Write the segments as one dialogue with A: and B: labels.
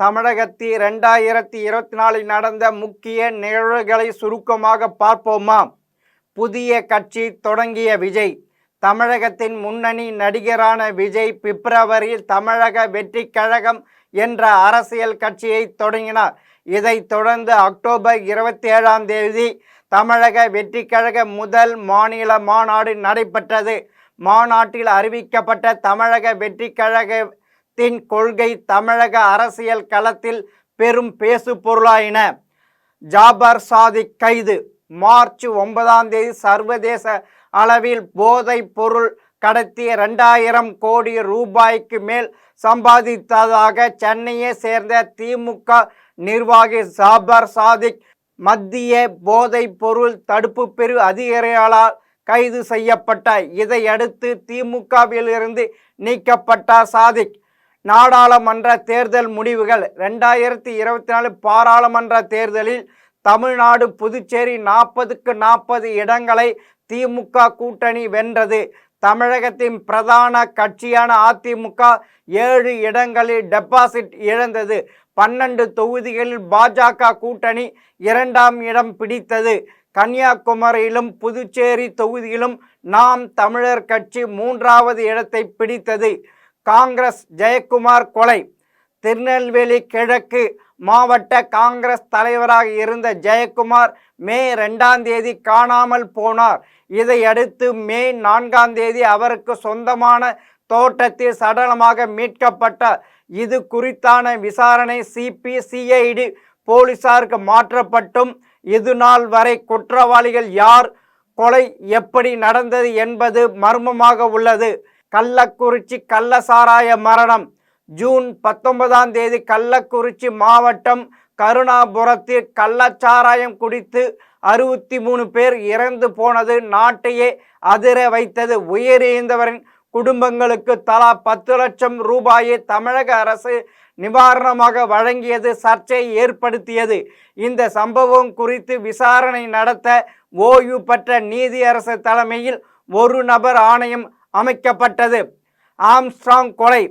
A: தமிழகத்தில் 2024 நடந்த முக்கிய நிகழ்வுகளை சுருக்கமாக பார்ப்போமா? புதிய கட்சி தொடங்கிய விஜய். தமிழகத்தின் முன்னணி நடிகரான விஜய் பிப்ரவரியில் தமிழக வெற்றி கழகம் என்ற அரசியல் கட்சியை தொடங்கினார். இதைத் தொடர்ந்து அக்டோபர் 27ஆம் தேதி தமிழக வெற்றி கழக முதல் மாநில மாநாடு நடைபெற்றது. மாநாட்டில் அறிவிக்கப்பட்ட தமிழக வெற்றி கழகத்தின் கொள்கை தமிழக அரசியல் களத்தில் பெரும் பேசு பொருளாயின. ஜாபர் சாதிக் கைது. மார்ச் 9ஆம் தேதி சர்வதேச அளவில் போதைப் பொருள் கடத்தி 2000 கோடி ரூபாய்க்கு மேல் சம்பாதித்ததாக சென்னையை சேர்ந்த திமுக நிர்வாகி ஜாபர் சாதிக் மத்திய போதைப் பொருள் தடுப்பு பிரிவு அதிகாரிகளால் கைது செய்யப்பட்டார். இதையடுத்து திமுகவிலிருந்து நீக்கப்பட்டார் சாதிக். நாடாளுமன்ற தேர்தல் முடிவுகள். 2024 பாராளுமன்ற தேர்தலில் தமிழ்நாடு புதுச்சேரி 40க்கு 40 இடங்களை திமுக கூட்டணி வென்றது. தமிழகத்தின் பிரதான கட்சியான அதிமுக 7 இடங்களில் டெபாசிட் இழந்தது. 12 தொகுதிகளில் பாஜக கூட்டணி 2ஆம் இடம் பிடித்தது. கன்னியாகுமரியிலும் புதுச்சேரி தொகுதியிலும் நாம் தமிழர் கட்சி 3வது இடத்தை பிடித்தது. காங்கிரஸ் ஜெயக்குமார் கொலை. திருநெல்வேலி கிழக்கு மாவட்ட காங்கிரஸ் தலைவராக இருந்த ஜெயக்குமார் மே 2ஆம் தேதி காணாமல் போனார். இதையடுத்து மே 4ஆம் தேதி அவருக்கு சொந்தமான தோட்டத்தில் சடலமாக மீட்கப்பட்டார். இது குறித்தான விசாரணை சிபிசிஐடி போலீசாருக்கு மாற்றப்பட்டும் இதுநாள் வரை குற்றவாளிகள் யார், கொலை எப்படி நடந்தது என்பது மர்மமாக உள்ளது. கள்ளக்குறிச்சி கள்ளசாராய மரணம். ஜூன் 19ஆம் தேதி கள்ளக்குறிச்சி மாவட்டம் கருணாபுரத்தில் கள்ளச்சாராயம் குடித்து 63 பேர் இறந்து போனது நாட்டையே அதிர வைத்தது. உயிரிழந்தவரின் குடும்பங்களுக்கு தலா 10 லட்சம் ரூபாயை தமிழக அரசு நிவாரணமாக வழங்கியது சர்ச்சையை ஏற்படுத்தியது. இந்த சம்பவம் குறித்து விசாரணை நடத்த ஓய்வு பெற்ற நீதியரசு தலைமையில் ஒரு நபர் ஆணையம் அமைக்கப்பட்டது. ஆம்ஸ்ட்ராங் கொலை.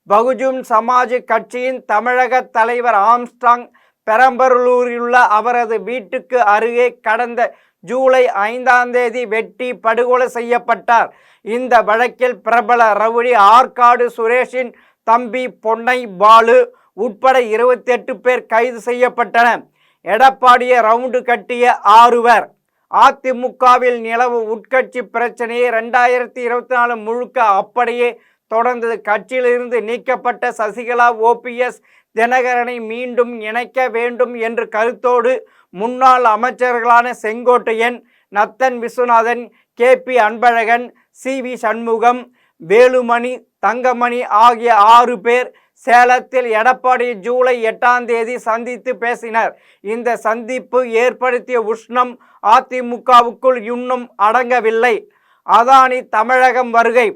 A: பகுஜன் சமாஜ் கட்சியின் தமிழக தலைவர் ஆம்ஸ்ட்ராங் பெரம்பலூரிலுள்ள அவரது வீட்டுக்கு அருகே கடந்த ஜூலை 5ஆம் தேதி வெட்டி படுகொலை செய்யப்பட்டார். இந்த வழக்கில் பிரபல ரவுடி ஆற்காடு சுரேஷின் தம்பி பொன்னை பாலு உட்பட 28 பேர் கைது செய்யப்பட்டனர். எடப்பாடியை ரவுண்டு கட்டிய 6 அதிமுகவில் நிலவு உட்கட்சி பிரச்சனையை 2024 முழுக்க அப்படியே தொடர்ந்தது. கட்சியிலிருந்து நீக்கப்பட்ட சசிகலா ஓபிஎஸ் தினகரனை மீண்டும் இணைக்க வேண்டும் என்ற கருத்தோடு முன்னாள் அமைச்சர்களான செங்கோட்டையன், நத்தன் விஸ்வநாதன், கேபி அன்பழகன், சிவி சண்முகம், வேலுமணி, தங்கமணி ஆகிய 6 பேர் சேலத்தில் எடப்பாடி ஜூலை 8ஆம் தேதி சந்தித்து பேசினர். இந்த சந்திப்பு ஏற்படுத்திய உஷ்ணம் அதிமுகவுக்குள் இன்னும் அடங்கவில்லை. அதானி தமிழகம் வருகை.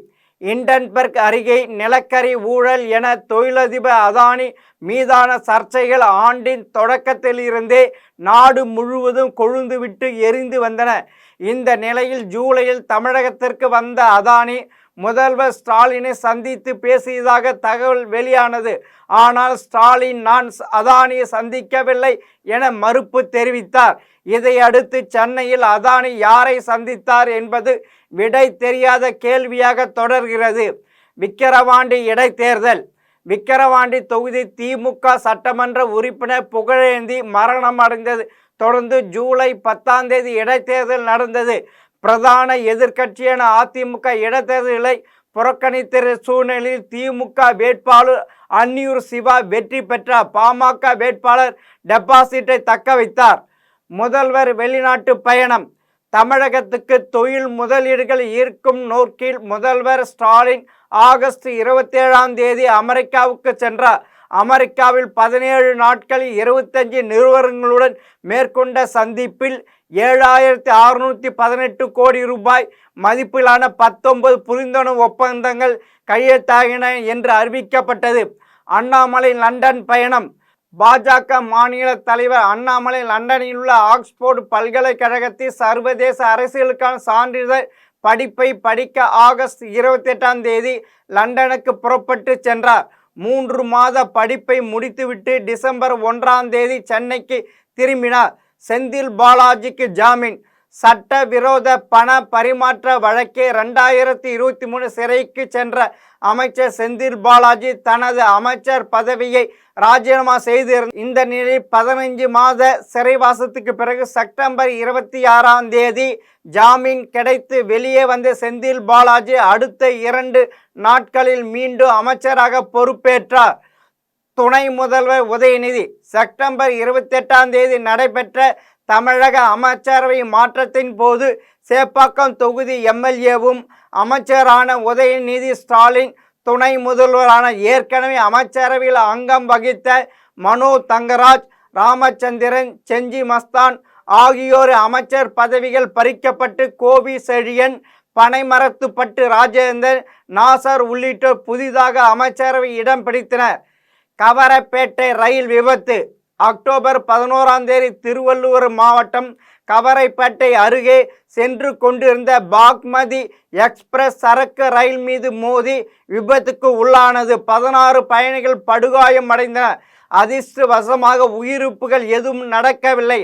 A: இண்டன்பர்க் அருகே நிலக்கரி ஊழல் என தொழிலதிபர் அதானி மீதான சர்ச்சைகள் ஆண்டின் தொடக்கத்திலிருந்தே நாடு முழுவதும் கொழுந்துவிட்டு எரிந்து வந்தன. இந்த நிலையில் ஜூலையில் தமிழகத்திற்கு வந்த அதானி முதல்வர் ஸ்டாலினை சந்தித்து பேசியதாக தகவல் வெளியானது. ஆனால் ஸ்டாலின் நான் அதானியை சந்திக்கவில்லை என மறுப்பு தெரிவித்தார். இதையடுத்து சென்னையில் அதானி யாரை சந்தித்தார் என்பது விடை தெரியாத கேள்வியாக தொடர்கிறது. விக்கிரவாண்டி இடைத்தேர்தல். விக்கிரவாண்டி தொகுதி திமுக சட்டமன்ற உறுப்பினர் புகழேந்தி மரணம் அடைந்தது தொடர்ந்து ஜூலை 10ஆம் தேதி இடைத்தேர்தல் நடந்தது. பிரதான எதிர்க்கட்சியான அதிமுக இடைத்தேர்தலை புறக்கணித்த சூழ்நிலையில் திமுக வேட்பாளர் அன்னியூர் சிவா வெற்றி பெற்றார். பாமக வேட்பாளர் டெபாசிட்டை தக்க வைத்தார். முதல்வர் வெளிநாட்டு பயணம். தமிழகத்துக்கு தொழில் முதலீடுகள் ஈர்க்கும் நோக்கில் முதல்வர் ஸ்டாலின் ஆகஸ்ட் 27ஆம் தேதி அமெரிக்காவுக்கு சென்றார். அமெரிக்காவில் 17 நாட்களில் 25 நிறுவனங்களுடன் மேற்கொண்ட சந்திப்பில் 7618 கோடி ரூபாய் மதிப்பிலான 19 புரிந்துணர்வு ஒப்பந்தங்கள் கையெழுத்தாகின என்று அறிவிக்கப்பட்டது. அண்ணாமலை லண்டன் பயணம். பாஜக மாநில தலைவர் அண்ணாமலை லண்டனில் உள்ள ஆக்ஸ்போர்டு பல்கலைக்கழகத்தில் சர்வதேச அரசியலுக்கான சான்றிதழ் படிப்பை படிக்க ஆகஸ்ட் 28ஆம் தேதி லண்டனுக்கு புறப்பட்டு சென்றார். 3 மாத படிப்பை முடித்துவிட்டு டிசம்பர் 1ஆம் தேதி சென்னைக்கு திரும்பினார். செந்தில் பாலாஜிக்கு ஜாமீன். சட்டவிரோத பண பரிமாற்ற வழக்கே 2023 சிறைக்கு சென்ற அமைச்சர் செந்தில் பாலாஜி தனது அமைச்சர் பதவியை ராஜினாமா செய்திருந்தார். இந்த நிலையில் 15 மாத சிறைவாசத்துக்கு பிறகு செப்டம்பர் 26ஆம் தேதி ஜாமீன் கிடைத்து வெளியே வந்த செந்தில் பாலாஜி அடுத்த 2 நாட்களில் மீண்டும் அமைச்சராக பொறுப்பேற்றார். துணை முதல்வர் உதயநிதி. செப்டம்பர் 28ஆம் தேதி நடைபெற்ற தமிழக அமைச்சரவை மாற்றத்தின் போது சேப்பாக்கம் தொகுதி எம்எல்ஏவும் அமைச்சரான உதயநிதி ஸ்டாலின் துணை முதல்வரான ஏற்கனவே அமைச்சரவையில் அங்கம் வகித்த மனோ தங்கராஜ், ராமச்சந்திரன், செஞ்சி மஸ்தான் ஆகியோர் அமைச்சர் பதவிகள் பறிக்கப்பட்டு கோவி செழியன், பனைமரத்துப்பட்டு ராஜேந்தர், நாசர் உள்ளிட்டோர் புதிதாக அமைச்சரவை இடம் பிடித்தனர். கவரப்பேட்டை ரயில் விபத்து. அக்டோபர் 11ஆம் தேதி திருவள்ளூர் மாவட்டம் கவரைப்பேட்டை அருகே சென்று கொண்டிருந்த பாக்மதி எக்ஸ்பிரஸ் சரக்கு ரயில் மீது மோதி விபத்துக்கு உள்ளானது. 16 பயணிகள் படுகாயம் அடைந்தனர். அதிர்ஷ்டவசமாக உயிரிழப்புகள் எதுவும் நடக்கவில்லை.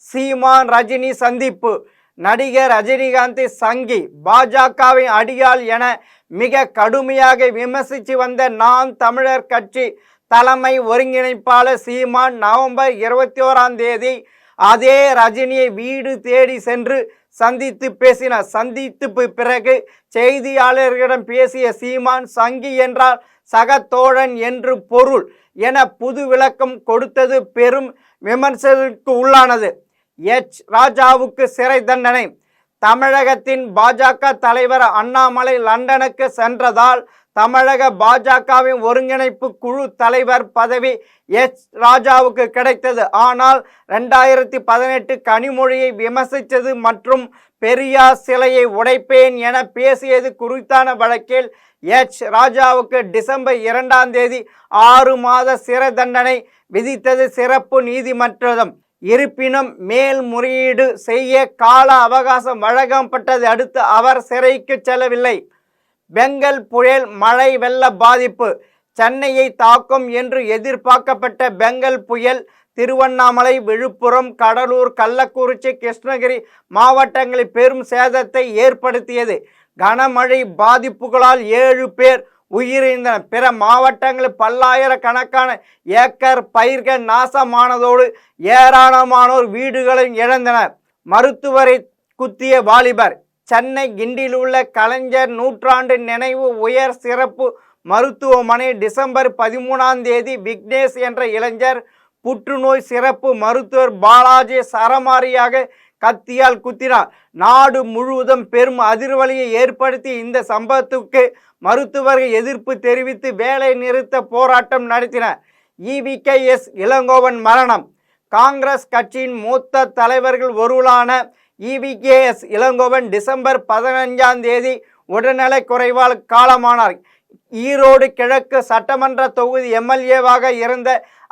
A: சீமான் ரஜினி சந்திப்பு. நடிகர் ரஜினிகாந்தை சங்கி, பாஜகவின் அடியாள் என மிக கடுமையாக விமர்சித்து வந்த நாம் தமிழர் கட்சி தலைமை ஒருங்கிணைப்பாளர் சீமான் நவம்பர் 21ஆம் தேதி அதே ரஜினியை வீடு தேடி சென்று சந்தித்து பேசினார். சந்தித்து பிறகு செய்தியாளர்களிடம் பேசிய சீமான் சங்கி என்றால் சக தோழன் என்று பொருள் என புது விளக்கம் கொடுத்தது பெரும் விமர்சனத்திற்கு உள்ளானது. எச் ராஜாவுக்கு சிறை தண்டனை. தமிழகத்தின் பாஜக தலைவர் அண்ணாமலை லண்டனுக்கு சென்றதால் தமிழக பாஜகவின் ஒருங்கிணைப்பு குழு தலைவர் பதவி எச் ராஜாவுக்கு கிடைத்தது. ஆனால் 2018 கனிமொழியை விமர்சித்தது மற்றும் பெரியார் சிலையை உடைப்பேன் என பேசியது குறித்தான வழக்கில் எச் ராஜாவுக்கு டிசம்பர் 2ஆம் தேதி 6 மாத சிறை தண்டனை விதித்தது சிறப்பு நீதிமன்றம். இருப்பினும் மேல்முறையீடு செய்ய கால அவகாசம் வழங்கப்பட்டதை அடுத்து அவர் சிறைக்கு செல்லவில்லை. பெங்கல் புயல் மழை வெள்ள பாதிப்பு. சென்னையை தாக்கும் என்று எதிர்பார்க்கப்பட்ட பெங்கல் புயல் திருவண்ணாமலை, விழுப்புரம், கடலூர், கள்ளக்குறிச்சி, கிருஷ்ணகிரி மாவட்டங்களில் பெரும் சேதத்தை ஏற்படுத்தியது. கனமழை பாதிப்புகளால் 7 பேர் உயிரிழந்தனர். பிற மாவட்டங்களில் பல்லாயிரக்கணக்கான ஏக்கர் பயிர்கள் நாசமானதோடு ஏராளமானோர் வீடுகளை இழந்தனர். மருத்துவரை குத்திய வாலிபர். சென்னை கிண்டியில் உள்ள கலைஞர் நூற்றாண்டு நினைவு உயர் சிறப்பு மருத்துவமனை டிசம்பர் 13ஆம் தேதி விக்னேஷ் என்ற இளைஞர் புற்றுநோய் சிறப்பு மருத்துவர் பாலாஜி சரமாரியாக கத்தியால் குத்தினார். நாடு முழுவதும் பெரும் அதிர்வலியை ஏற்படுத்திய இந்த சம்பவத்துக்கு மருத்துவர்கள் எதிர்ப்பு தெரிவித்து வேலை நிறுத்த போராட்டம் நடத்தினர். EVKS இளங்கோவன் மரணம். காங்கிரஸ் கட்சியின் மூத்த தலைவர்கள் ஒருவரான EVKS இளங்கோவன் டிசம்பர் 15ஆம் தேதி உடல்நலக் குறைவால் காலமானார். ஈரோடு கிழக்கு சட்டமன்ற தொகுதி எம்எல்ஏவாக இருந்த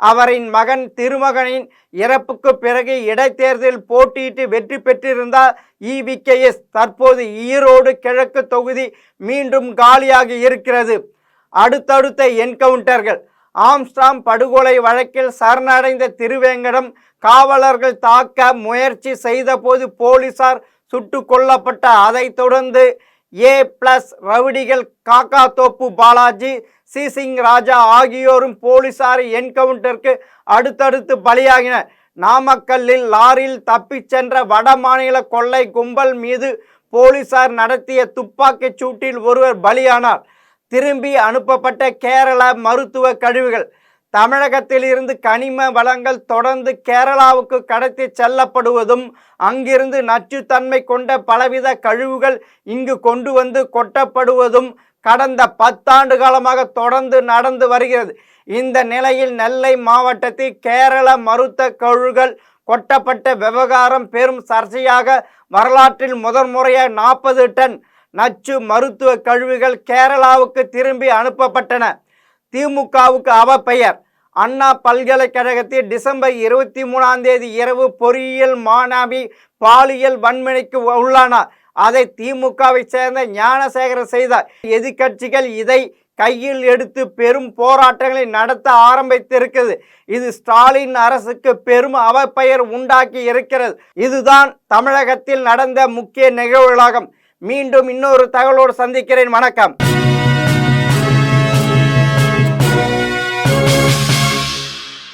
A: அவரின் மகன் திருமகனின் இறப்புக்கு பிறகு இடைத்தேர்தலில் போட்டியிட்டு வெற்றி பெற்றிருந்தார் EVKS. தற்போது ஈரோடு கிழக்கு தொகுதி மீண்டும் காலியாகி இருக்கிறது. அடுத்தடுத்த என்கவுண்டர்கள். ஆம்ஸ்ட்ராங் படுகொலை வழக்கில் சரணடைந்த திருவேங்கடம் காவலர்கள் தாக்க முயற்சி செய்த போது போலீசார் சுட்டு கொல்லப்பட்ட. அதைத் தொடர்ந்து A+ ரவுடிகள் காக்காத்தோப்பு பாலாஜி, சிசிங் ராஜா ஆகியோரும் போலீசார் என்கவுண்டருக்கு அடுத்தடுத்து பலியாகினர். நாமக்கல்லில் லாரியில் தப்பிச் சென்ற வடமாநில கொள்ளை கும்பல் மீது போலீசார் நடத்திய துப்பாக்கிச் சூட்டில் ஒருவர் பலியானார். திரும்பி அனுப்பப்பட்ட கேரள மருத்துவ கழிவுகள். தமிழகத்திலிருந்து கனிம வளங்கள் தொடர்ந்து கேரளாவுக்கு கடத்தி செல்லப்படுவதும் அங்கிருந்து நச்சுத்தன்மை கொண்ட பலவித கழிவுகள் இங்கு கொண்டு வந்து கொட்டப்படுவதும் கடந்த 10 ஆண்டு காலமாக தொடர்ந்து நடந்து வருகிறது. இந்த நிலையில் நெல்லை மாவட்டத்தில் கேரள மருத்துவ கழிவுகள் கொட்டப்பட்ட விவகாரம் பெரும் சர்ச்சையாக வரலாற்றில் முதன்முறையாக 40 டன் நச்சு மருத்துவ கழிவுகள் கேரளாவுக்கு திரும்பி அனுப்பப்பட்டன. திமுகவுக்கு அவப்பெயர். அண்ணா பல்கலைக்கழகத்தில் டிசம்பர் 23ஆம் தேதி இரவு பொறியியல் மாணவி பாலியல் வன்முறைக்கு உள்ளானார். அதை திமுகவை சேர்ந்த ஞானசேகரன் செய்தார். எதிர்க்கட்சிகள் இதை கையில் எடுத்து பெரும் போராட்டங்களை நடத்த ஆரம்பித்திருக்கிறது. இது ஸ்டாலின் அரசுக்கு பெரும் அவப்பெயர் உண்டாக்கி இருக்கிறது. இதுதான் தமிழகத்தில் நடந்த முக்கிய நிகழ்வுகளாகும். மீண்டும் இன்னொரு தகவலோடு சந்திக்கிறேன். வணக்கம்.